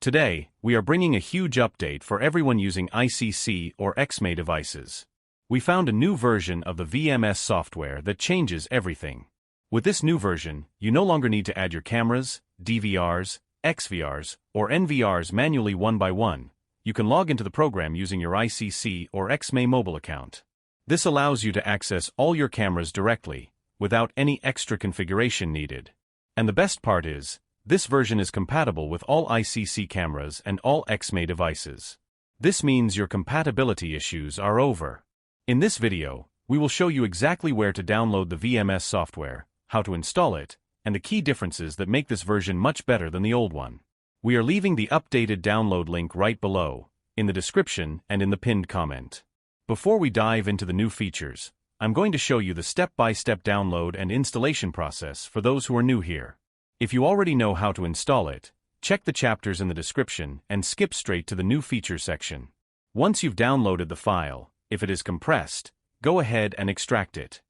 Today, we are bringing a huge update for everyone using ICSee or XMeye devices. We found a new version of the VMS software that changes everything. With this new version, you no longer need to add your cameras, DVRs, XVRs, or NVRs manually one by one. You can log into the program using your ICSee or XMeye mobile account. This allows you to access all your cameras directly, without any extra configuration needed. And the best part is, this version is compatible with all ICSee cameras and all XMeye devices. This means your compatibility issues are over. In this video, we will show you exactly where to download the VMS software, how to install it, and the key differences that make this version much better than the old one. We are leaving the updated download link right below, in the description and in the pinned comment. Before we dive into the new features, I'm going to show you the step-by-step download and installation process for those who are new here. If you already know how to install it, check the chapters in the description and skip straight to the new features section. Once you've downloaded the file, if it is compressed, go ahead and extract it.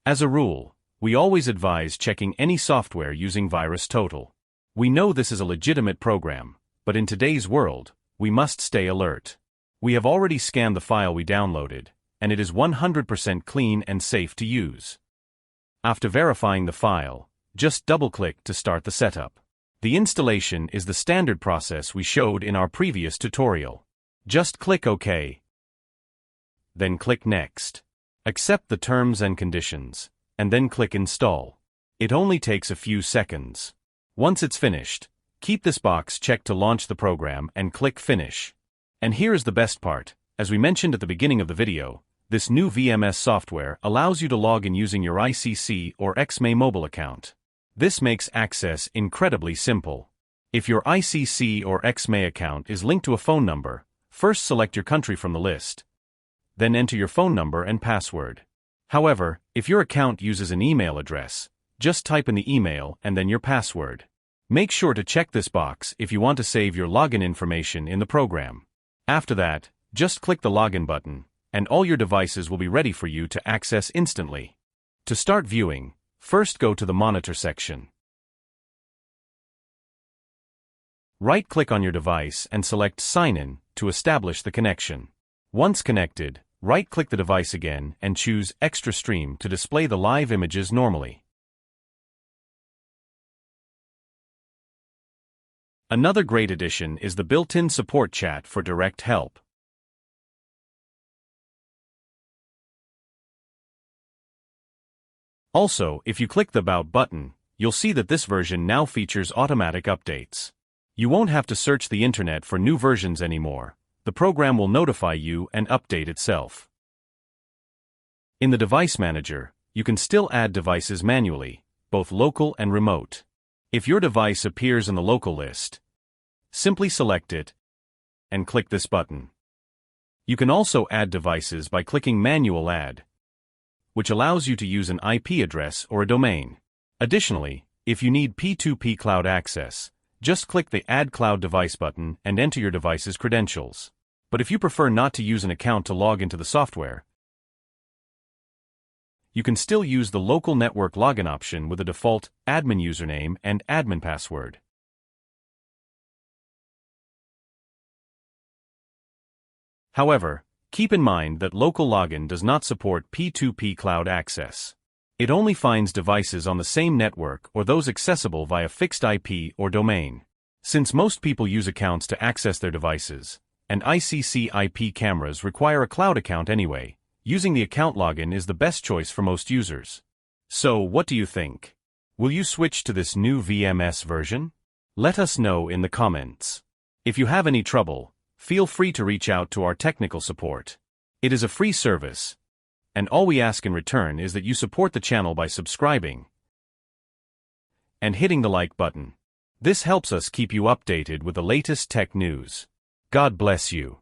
As a rule, we always advise checking any software using VirusTotal. We know this is a legitimate program, but in today's world, we must stay alert. We have already scanned the file we downloaded, and it is 100% clean and safe to use. After verifying the file, just double-click to start the setup. The installation is the standard process we showed in our previous tutorial. Just click OK. Then click Next. Accept the terms and conditions, and then click Install. It only takes a few seconds. Once it's finished, keep this box checked to launch the program and click Finish. And here is the best part. As we mentioned at the beginning of the video, this new VMS software allows you to log in using your ICSee or XMeye mobile account. This makes access incredibly simple. If your ICSee or XMeye account is linked to a phone number, first select your country from the list. Then enter your phone number and password. However, if your account uses an email address, just type in the email and then your password. Make sure to check this box if you want to save your login information in the program. After that, just click the login button, and all your devices will be ready for you to access instantly. To start viewing, first go to the Monitor section. Right-click on your device and select Sign In to establish the connection. Once connected, right-click the device again and choose Extra Stream to display the live images normally. Another great addition is the built-in support chat for direct help. Also, if you click the About button, you'll see that this version now features automatic updates. You won't have to search the internet for new versions anymore. The program will notify you and update itself. In the Device Manager, you can still add devices manually, both local and remote. If your device appears in the local list, simply select it and click this button. You can also add devices by clicking Manual Add, which allows you to use an IP address or a domain. Additionally, if you need P2P cloud access, just click the Add Cloud Device button and enter your device's credentials. But if you prefer not to use an account to log into the software, you can still use the local network login option with a default admin username and admin password. However, keep in mind that local login does not support P2P cloud access. It only finds devices on the same network or those accessible via fixed IP or domain. Since most people use accounts to access their devices, and ICSee IP cameras require a cloud account anyway, using the account login is the best choice for most users. So, what do you think? Will you switch to this new VMS version? Let us know in the comments. If you have any trouble, feel free to reach out to our technical support. It is a free service, and all we ask in return is that you support the channel by subscribing and hitting the like button. This helps us keep you updated with the latest tech news. God bless you.